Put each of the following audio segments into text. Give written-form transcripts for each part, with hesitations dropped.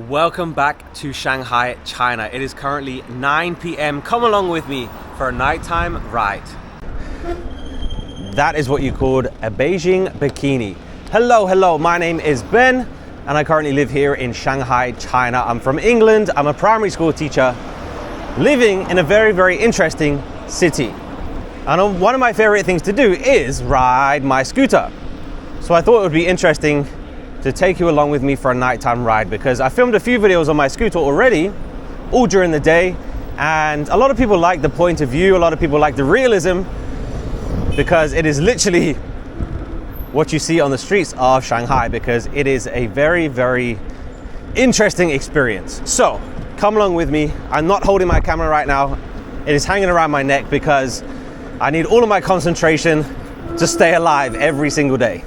Welcome back to Shanghai, China. It is currently 9 p.m. Come along with me for a nighttime ride. That is what you called a Beijing bikini. Hello, my name is Ben and I currently live here in Shanghai, China. I'm from England. I'm a primary school teacher living in a very interesting city. And one of my favorite things to do is ride my scooter. So I thought it would be interesting to take you along with me for a nighttime ride because I filmed a few videos on my scooter already, all during the day, and a lot of people like the point of view, a lot of people like the realism because it is literally what you see on the streets of Shanghai, because it is a very interesting experience. So come along with me. I'm not holding my camera right now. It is hanging around my neck because I need all of my concentration to stay alive every single day.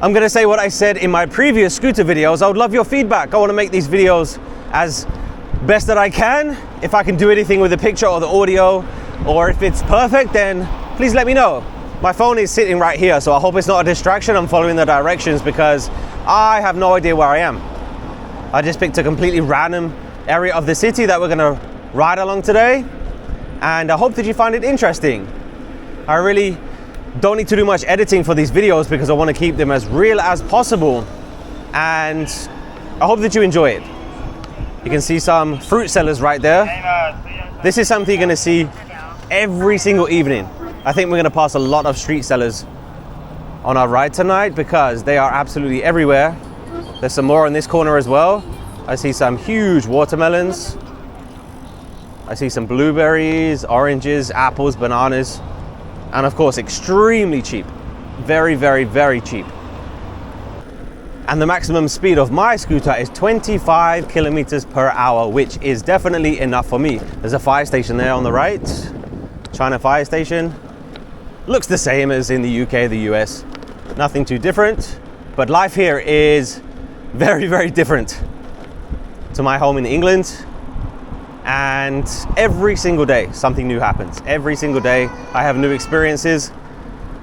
I'm gonna say what I said in my previous scooter videos. I would love your feedback. I wanna make these videos as best that I can. If I can do anything with the picture or the audio, or if it's perfect, then please let me know. My phone is sitting right here, so I hope it's not a distraction. I'm following the directions because I have no idea where I am. I just picked a completely random area of the city that we're gonna ride along today, and I hope that you find it interesting. I really don't need to do much editing for these videos because I want to keep them as real as possible, and I hope that you enjoy it. You can see some fruit sellers right there. This is something you're going to see every single evening. I think we're going to pass a lot of street sellers on our ride tonight because they are absolutely everywhere. There's some more in this corner as well. I see some huge watermelons. I see some blueberries, oranges, apples, bananas. And of course, extremely cheap. Very cheap. And the maximum speed of my scooter is 25 kilometers per hour, which is definitely enough for me. There's a fire station there on the right. China fire station. Looks the same as in the UK, the US. Nothing too different. But life here is very different to my home in England. And every single day something new happens. Every single day I have new experiences,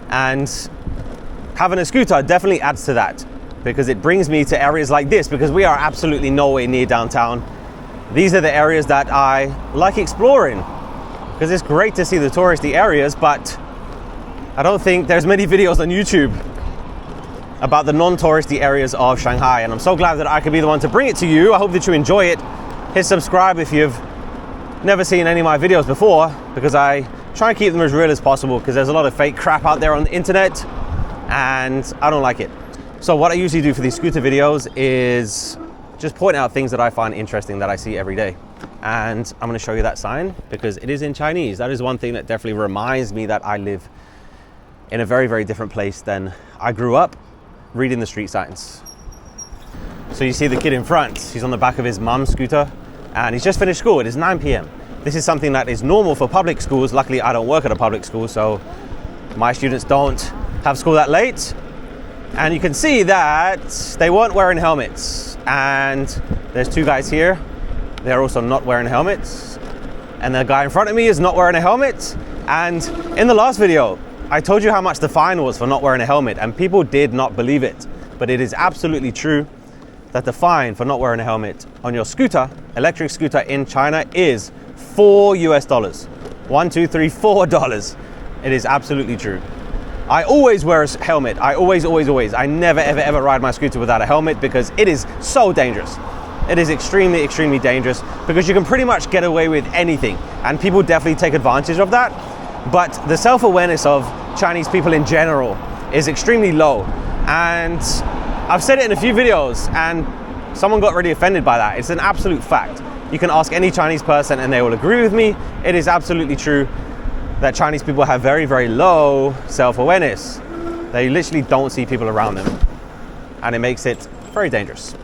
and having a scooter definitely adds to that because it brings me to areas like this, because we are absolutely nowhere near downtown. These are the areas that I like exploring because it's great to see the touristy areas, but I don't think there's many videos on YouTube about the non-touristy areas of Shanghai, and I'm so glad that I could be the one to bring it to you. I hope that you enjoy it. Hit subscribe if you've never seen any of my videos before, because I try and keep them as real as possible because there's a lot of fake crap out there on the internet and I don't like it. So what I usually do for these scooter videos is just point out things that I find interesting that I see every day. And I'm going to show you that sign because it is in Chinese. That is one thing that definitely reminds me that I live in a very different place than I grew up reading the street signs. So you see the kid in front, he's on the back of his mum's scooter and he's just finished school. It is 9 p.m. This is something that is normal for public schools. Luckily, I don't work at a public school, so my students don't have school that late. And you can see that they weren't wearing helmets. And there's two guys here. They're also not wearing helmets. And the guy in front of me is not wearing a helmet. And in the last video, I told you how much the fine was for not wearing a helmet, and people did not believe it. But it is absolutely true that the fine for not wearing a helmet on your scooter, electric scooter in China, is $4 US. $4. It is absolutely true. I always wear a helmet. I always. I never ever ride my scooter without a helmet because it is so dangerous. It is extremely dangerous because you can pretty much get away with anything, and people definitely take advantage of that. But the self-awareness of Chinese people in general is extremely low, and I've said it in a few videos and someone got really offended by that. It's an absolute fact. You can ask any Chinese person and they will agree with me. It is absolutely true that Chinese people have very low self-awareness. They literally don't see people around them, and it makes it very dangerous.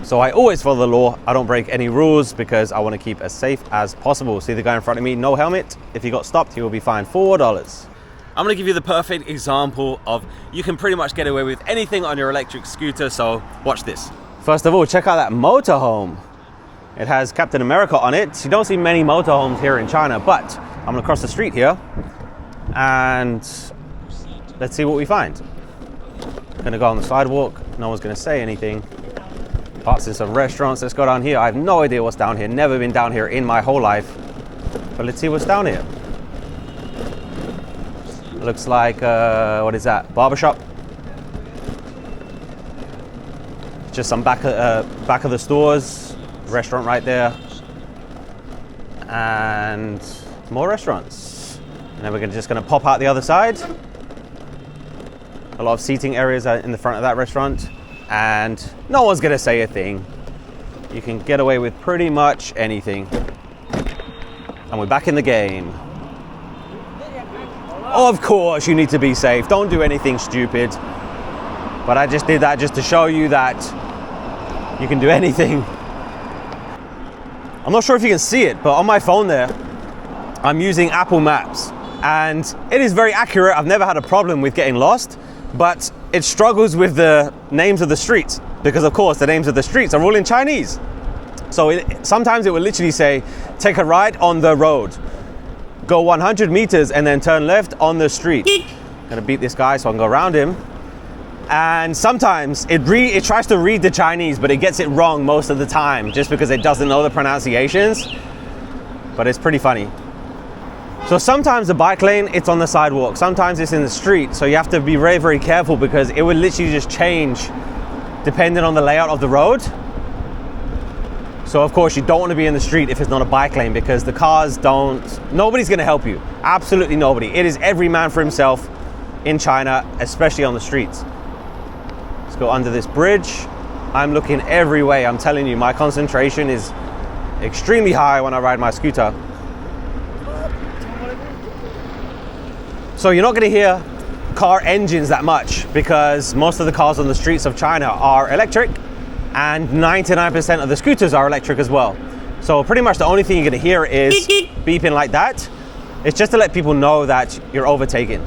So I always follow the law. I don't break any rules because I want to keep as safe as possible. See the guy in front of me, no helmet. If he got stopped, he will be fined $4. I'm going to give you the perfect example of you can pretty much get away with anything on your electric scooter, so watch this. First of all, check out that motorhome. It has Captain America on it. You don't see many motorhomes here in China, but I'm going to cross the street here and let's see what we find. I'm going to go on the sidewalk. No one's going to say anything. Passing some restaurants. Let's go down here. I have no idea what's down here. Never been down here in my whole life. But let's see what's down here. Looks like, what is that? Barbershop. Just some back of the stores. Restaurant right there. And more restaurants. And then we're just gonna pop out the other side. A lot of seating areas in the front of that restaurant. And no one's gonna say a thing. You can get away with pretty much anything. And we're back in the game. Of course you need to be safe. Don't do anything stupid. But I just did that just to show you that you can do anything. I'm not sure if you can see it, but on my phone there, I'm using Apple Maps. And it is very accurate. I've never had a problem with getting lost, but it struggles with the names of the streets because of course the names of the streets are all in Chinese. So sometimes it will literally say, take a right on the road, go 100 meters and then turn left on the street. I'm gonna beat this guy so I can go around him. And sometimes it tries to read the Chinese, but it gets it wrong most of the time just because it doesn't know the pronunciations. But it's pretty funny. So sometimes the bike lane, it's on the sidewalk. Sometimes it's in the street. So you have to be very, very careful because it will literally just change depending on the layout of the road. So of course you don't want to be in the street if it's not a bike lane because the cars nobody's going to help you. Absolutely nobody. It is every man for himself in China, especially on the streets. Let's go under this bridge. I'm looking every way. I'm telling you, my concentration is extremely high when I ride my scooter. So you're not going to hear car engines that much because most of the cars on the streets of China are electric and 99% of the scooters are electric as well. So pretty much the only thing you're going to hear is beeping like that. It's just to let people know that you're overtaking.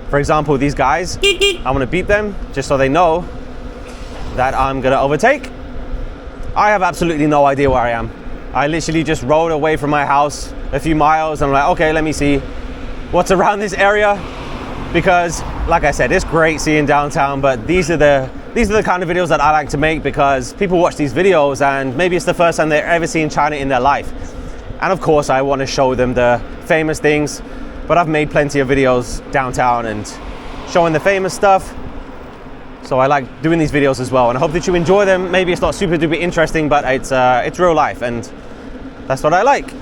For example, these guys, I'm going to beep them just so they know that I'm going to overtake. I have absolutely no idea where I am. I literally just rode away from my house a few miles and I'm like, okay, let me see what's around this area, because like I said, it's great seeing downtown, but these are the kind of videos that I like to make because people watch these videos and maybe it's the first time they've ever seen China in their life. And of course I want to show them the famous things, but I've made plenty of videos downtown and showing the famous stuff. So I like doing these videos as well and I hope that you enjoy them. Maybe it's not super duper interesting, but it's real life and that's what I like.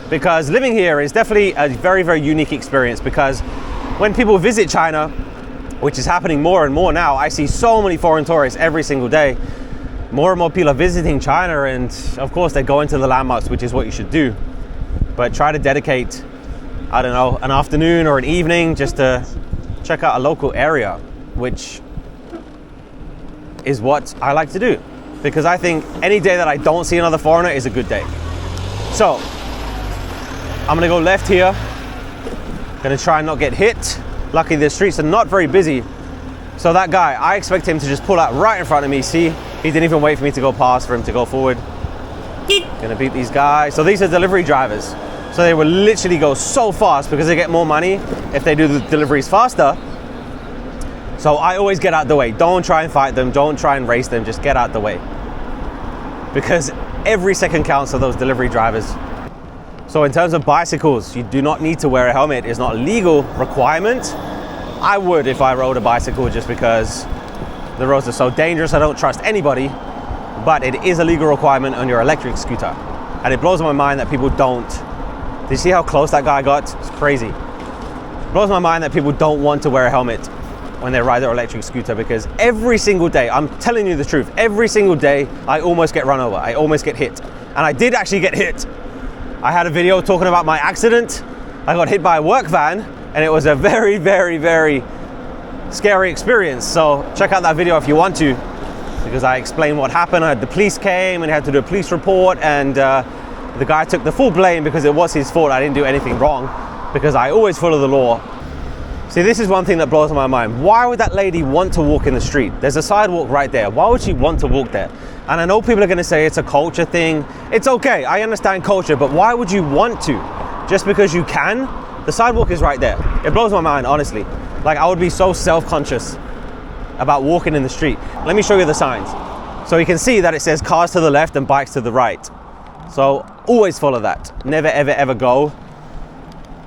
Because living here is definitely a very, very unique experience because when people visit China, which is happening more and more now, I see so many foreign tourists every single day. More and more people are visiting China and of course they're going to the landmarks, which is what you should do. But try to dedicate, I don't know, an afternoon or an evening just to check out a local area, which is what I like to do. Because I think any day that I don't see another foreigner is a good day. So, I'm gonna go left here. Gonna try and not get hit. Luckily the streets are not very busy. So that guy, I expect him to just pull out right in front of me. See, he didn't even wait for me to go past for him to go forward. Gonna beat these guys. So these are delivery drivers. So they will literally go so fast because they get more money if they do the deliveries faster. So I always get out the way. Don't try and fight them. Don't try and race them. Just get out the way. Because every second counts for those delivery drivers. So in terms of bicycles, you do not need to wear a helmet. It's not a legal requirement. I would if I rode a bicycle just because the roads are so dangerous. I don't trust anybody, but it is a legal requirement on your electric scooter. And it blows my mind that people don't. Do you see how close that guy got? It's crazy. It blows my mind that people don't want to wear a helmet when they ride their electric scooter because every single day, I'm telling you the truth, every single day I almost get run over. I almost get hit. And I did actually get hit. I had a video talking about my accident. I got hit by a work van and it was a very, very, very scary experience. So check out that video if you want to, because I explained what happened. The police came and had to do a police report and the guy took the full blame because it was his fault. I didn't do anything wrong because I always follow the law. See, this is one thing that blows my mind. Why would that lady want to walk in the street? There's a sidewalk right there. Why would she want to walk there? And I know people are going to say it's a culture thing. It's okay, I understand culture, but why would you want to? Just because you can? The sidewalk is right there. It blows my mind, honestly. Like, I would be so self-conscious about walking in the street. Let me show you the signs. So you can see that it says cars to the left and bikes to the right. So always follow that. Never, ever, ever go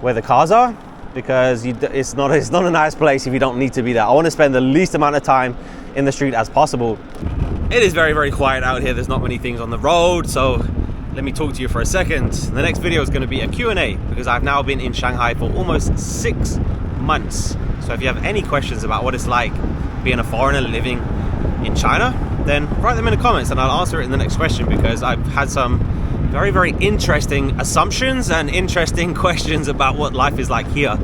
where the cars are, because it's not a nice place if you don't need to be there. I want to spend the least amount of time in the street as possible. It is very, very quiet out here. There's not many things on the road, so let me talk to you for a second. The next video is going to be a Q&A, because I've now been in Shanghai for almost 6 months. So if you have any questions about what it's like being a foreigner living in China, then write them in the comments and I'll answer it in the next question, because I've had some very, very interesting assumptions and interesting questions about what life is like here.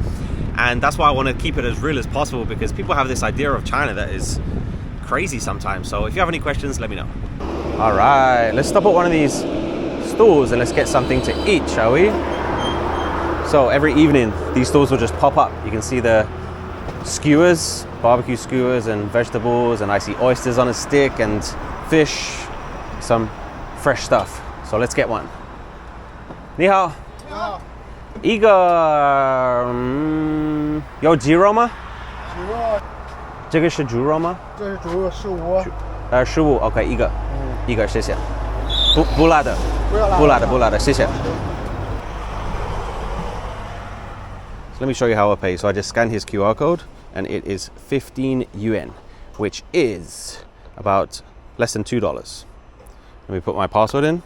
And that's why I want to keep it as real as possible, because people have this idea of China that is crazy sometimes. So if you have any questions, let me know. All right, let's stop at one of these stores and let's get something to eat, shall we? So every evening, these stores will just pop up. You can see the skewers, barbecue skewers and vegetables, and I see oysters on a stick and fish, some fresh stuff. So let's get one. 你好。你好。一个有鸡肉吗？鸡肉。这个是猪肉吗？这是猪肉15。15 ，OK， 一个，一个，谢谢。不辣的，不辣的，谢谢。So let me show you how I pay. So I just scanned his QR code and it is 15 yuan, which is about less than $2. Let me put my password in.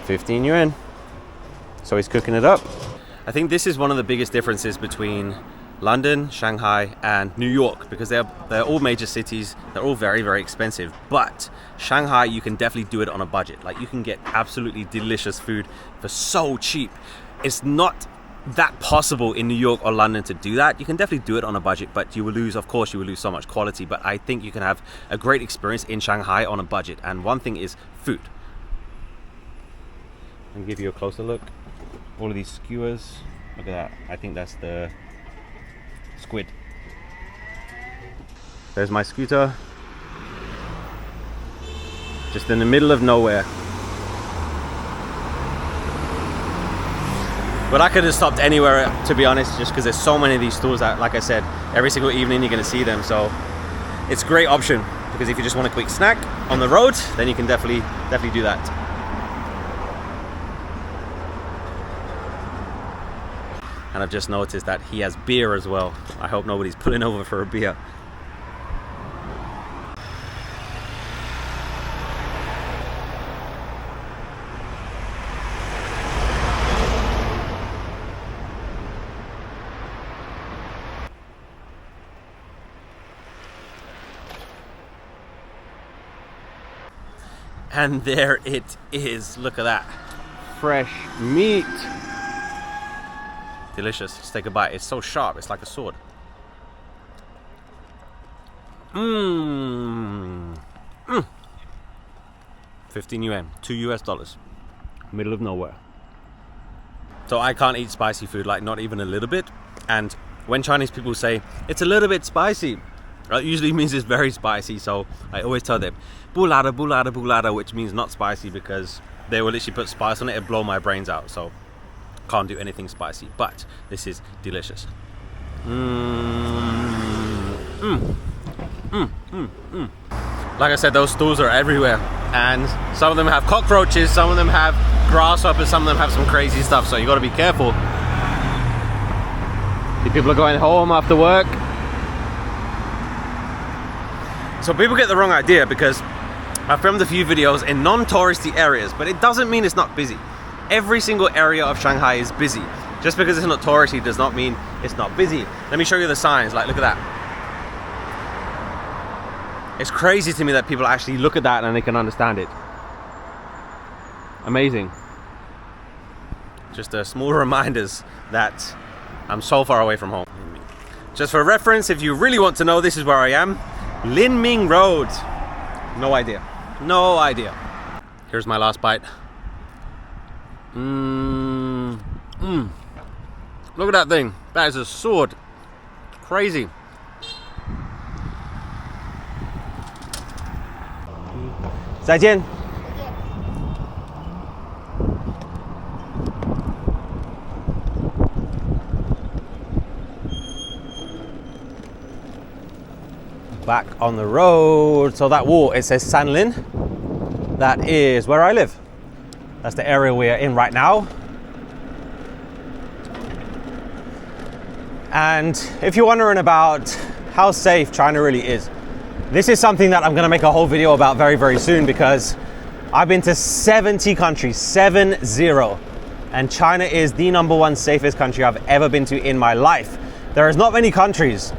15 yuan. So he's cooking it up. I think this is one of the biggest differences between London, Shanghai and New York, because they're all major cities. They're all very, very expensive, but Shanghai, you can definitely do it on a budget. Like, you can get absolutely delicious food for so cheap. It's not that possible in New York or London to do that. You can definitely do it on a budget, but you will lose, of course, you will lose so much quality. But I think you can have a great experience in Shanghai on a budget. And one thing is food. I'll give you a closer look. All of these skewers, look at that. I think that's the squid. There's my scooter, just in the middle of nowhere. But I could have stopped anywhere, to be honest, just because there's so many of these stores that, like I said, every single evening you're going to see them. So it's a great option, because if you just want a quick snack on the road, then you can definitely do that. And I've just noticed that he has beer as well. I hope nobody's pulling over for a beer. And there it is. Look at that. Fresh meat. Delicious. Let's take a bite. It's so sharp. It's like a sword. 15 yuan. $2. Middle of nowhere. So I can't eat spicy food, like not even a little bit. And when Chinese people say, it's a little bit spicy, it usually means it's very spicy. So I always tell them, 不辣的, 不辣的, 不辣的, which means not spicy, because they will literally put spice on it and blow my brains out. So can't do anything spicy, but this is delicious. Like I said, those stools are everywhere, and some of them have cockroaches, some of them have grasshoppers, some of them have some crazy stuff, so you got to be careful. The people are going home after work. So people get the wrong idea, because I filmed a few videos in non-touristy areas, but it doesn't mean it's not busy. Every single area of Shanghai is busy. Just because it's not touristy does not mean it's not busy. Let me show you the signs. Like, look at that. It's crazy to me that people actually look at that and they can understand it. Amazing. Just small reminders that I'm so far away from home. Just for reference, if you really want to know, this is where I am. Linming Road. No idea. No idea. Here's my last bite. Look at that thing. That is a sword. Crazy. Zaijian. back on the road. So that wall, it says Sanlin. That is where I live. That's the area we are in right now. And if you're wondering about how safe China really is, this is something that I'm gonna make a whole video about very, very soon, because I've been to 70 countries, 7-0. And China is the #1 safest country I've ever been to in my life. There is not many countries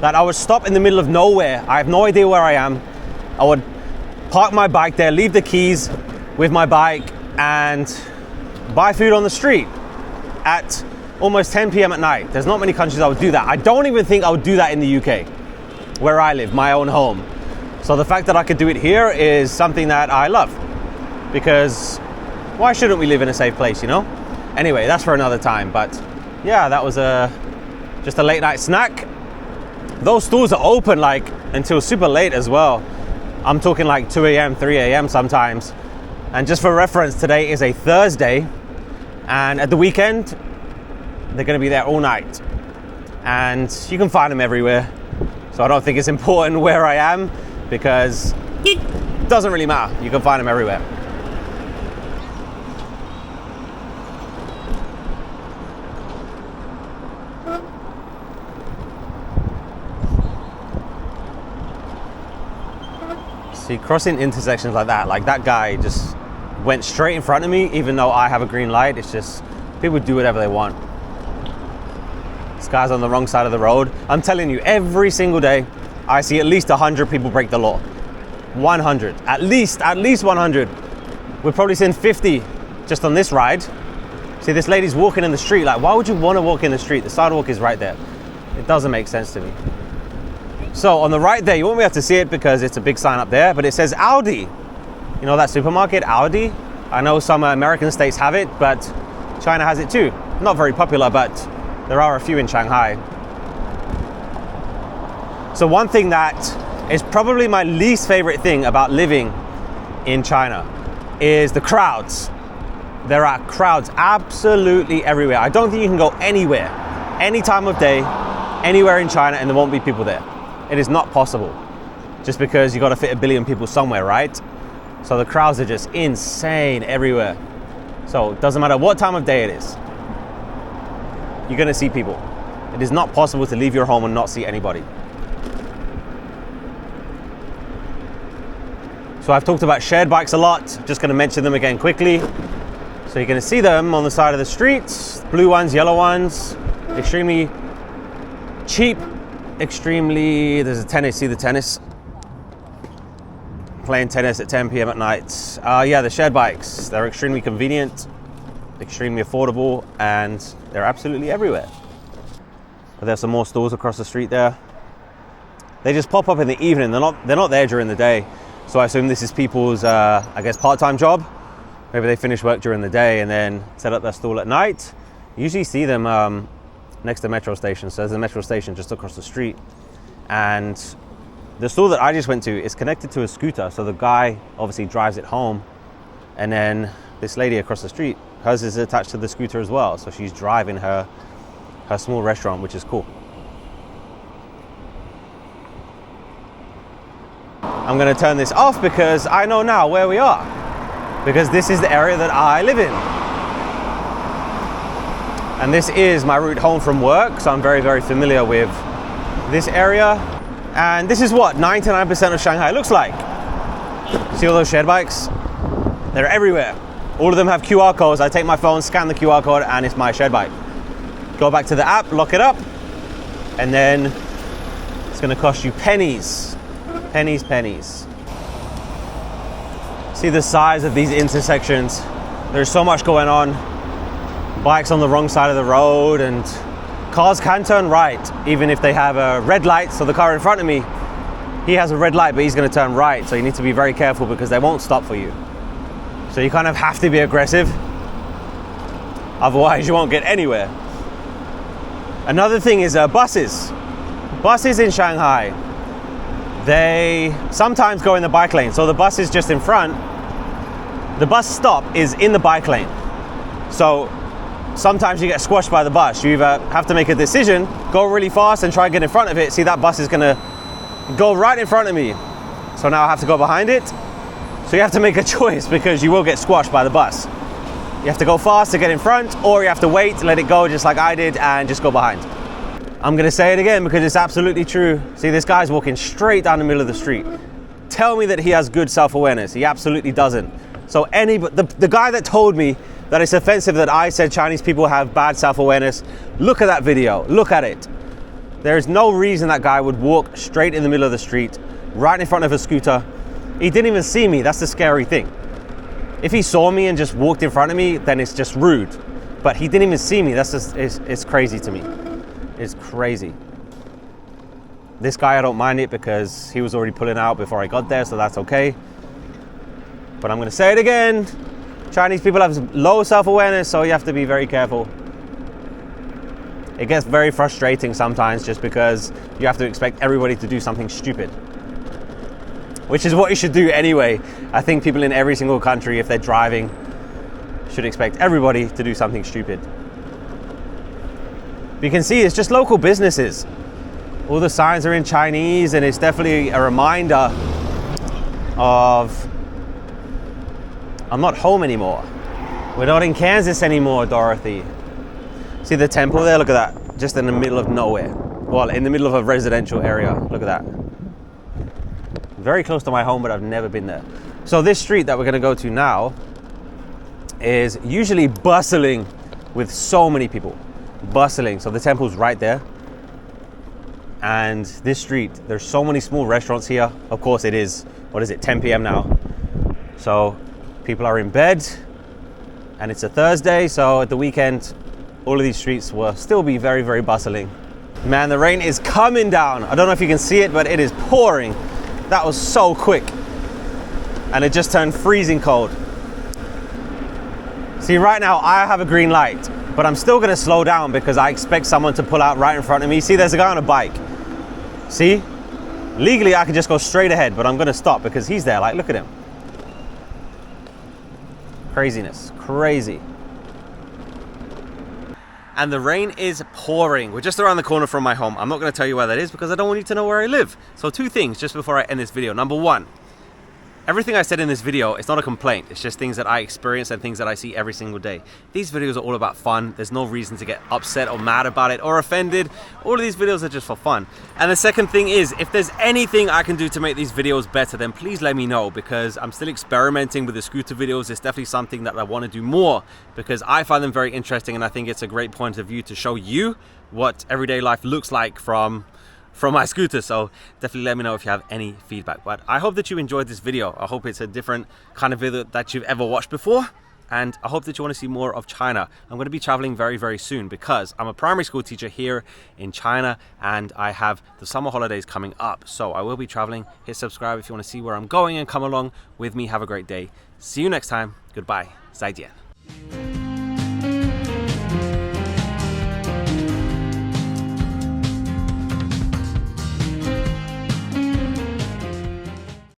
that I would stop in the middle of nowhere. I have no idea where I am. I would park my bike there, leave the keys with my bike, and buy food on the street at almost 10 p.m. at night. There's not many countries I would do that. I don't even think I would do that in the UK, where I live, my own home. So the fact that I could do it here is something that I love, because why shouldn't we live in a safe place, you know? Anyway, that's for another time. But yeah, that was just a late night snack. Those stores are open like until super late as well. I'm talking like 2 a.m., 3 a.m. sometimes. And just for reference, today is a Thursday, and at the weekend, they're gonna be there all night. And you can find them everywhere. So I don't think it's important where I am, because it doesn't really matter. You can find them everywhere. See, crossing intersections like that guy just went straight in front of me, even though I have a green light. It's just, people do whatever they want. This guy's on the wrong side of the road. I'm telling you, every single day, I see at least 100 people break the law. 100, at least 100. We've probably seen 50 just on this ride. See, this lady's walking in the street. Like, why would you want to walk in the street? The sidewalk is right there. It doesn't make sense to me. So on the right there, you won't be able to see it because it's a big sign up there, but it says Aldi. You know that supermarket, Aldi? I know some American states have it, but China has it too. Not very popular, but there are a few in Shanghai. So one thing that is probably my least favorite thing about living in China is the crowds. There are crowds absolutely everywhere. I don't think you can go anywhere, any time of day, anywhere in China, and there won't be people there. It is not possible, just because you got to fit 1 billion people somewhere, right? So the crowds are just insane everywhere. So it doesn't matter what time of day it is, you're gonna see people. It is not possible to leave your home and not see anybody. So I've talked about shared bikes a lot, just gonna mention them again quickly. So you're gonna see them on the side of the streets, blue ones, yellow ones, extremely cheap, extremely, there's a tennis, see the tennis? Playing tennis at 10 p.m. at night. Yeah, the shared bikes, they're extremely convenient, extremely affordable, and they're absolutely everywhere. But there's some more stores across the street there. They just pop up in the evening, they're not there during the day. So I assume this is people's, I guess, part-time job. Maybe they finish work during the day and then set up their stall at night. You usually see them next to metro stations. So there's a metro station just across the street. And the store that I just went to is connected to a scooter. So the guy obviously drives it home. And then this lady across the street, hers is attached to the scooter as well. So she's driving her small restaurant, which is cool. I'm gonna turn this off because I know now where we are. Because this is the area that I live in. And this is my route home from work, so I'm very, very familiar with this area. And this is what 99% of Shanghai looks like. See all those shared bikes? They're everywhere. All of them have QR codes. I take my phone, scan the QR code, and it's my shared bike. Go back to the app, lock it up, and then it's gonna cost you pennies. Pennies, pennies. See the size of these intersections. There's so much going on. Bikes on the wrong side of the road, and cars can turn right even if they have a red light. So the car in front of me, he has a red light, but he's going to turn right. So you need to be very careful because they won't stop for you. So you kind of have to be aggressive. Otherwise you won't get anywhere. Another thing is buses. Buses in Shanghai, they sometimes go in the bike lane. So the bus is just in front. The bus stop is in the bike lane. So sometimes you get squashed by the bus. You either have to make a decision, go really fast and try and get in front of it. See, that bus is gonna go right in front of me. So now I have to go behind it. So you have to make a choice because you will get squashed by the bus. You have to go fast to get in front, or you have to wait, let it go just like I did, and just go behind. I'm gonna say it again because it's absolutely true. See, this guy's walking straight down the middle of the street. Tell me that he has good self-awareness. He absolutely doesn't. So the guy that told me that it's offensive that I said Chinese people have bad self-awareness, look at that video, look at it. There is no reason that guy would walk straight in the middle of the street, right in front of a scooter. He didn't even see me, that's the scary thing. If he saw me and just walked in front of me, then it's just rude. But he didn't even see me, that's just, it's crazy to me. It's crazy. This guy, I don't mind it because he was already pulling out before I got there, so that's okay. But I'm gonna say it again. Chinese people have low self-awareness, so you have to be very careful. It gets very frustrating sometimes just because you have to expect everybody to do something stupid. Which is what you should do anyway. I think people in every single country, if they're driving, should expect everybody to do something stupid. You can see it's just local businesses. All the signs are in Chinese, and it's definitely a reminder of I'm not home anymore. We're not in Kansas anymore, Dorothy. See the temple there? Look at that. Just in the middle of nowhere. Well, in the middle of a residential area. Look at that. Very close to my home, but I've never been there. So this street that we're gonna go to now is usually bustling with so many people. Bustling. So the temple's right there. And this street, there's so many small restaurants here. Of course it is, what is it, 10 p.m. now. So people are in bed, and it's a Thursday, so at the weekend, all of these streets will still be very, very bustling. Man, the rain is coming down. I don't know if you can see it, but it is pouring. That was so quick. And it just turned freezing cold. See, right now I have a green light, but I'm still gonna slow down because I expect someone to pull out right in front of me. See, there's a guy on a bike. See? Legally, I could just go straight ahead, but I'm gonna stop because he's there. Like, look at him. Craziness, crazy. And the rain is pouring. We're just around the corner from my home. I'm not gonna tell you where that is because I don't want you to know where I live. So 2 things just before I end this video. Number 1, everything I said in this video, it's not a complaint. It's just things that I experience and things that I see every single day. These videos are all about fun. There's no reason to get upset or mad about it or offended. All of these videos are just for fun. And the second thing is, if there's anything I can do to make these videos better, then please let me know, because I'm still experimenting with the scooter videos. It's definitely something that I want to do more because I find them very interesting, and I think it's a great point of view to show you what everyday life looks like from my scooter. So definitely let me know if you have any feedback. But I hope that you enjoyed this video. I hope it's a different kind of video that you've ever watched before, and I hope that you want to see more of China. I'm going to be traveling very, very soon because I'm a primary school teacher here in China, and I have the summer holidays coming up. So I will be traveling. Hit subscribe if you want to see where I'm going and come along with me. Have a great day. See you next time. Goodbye. 再见.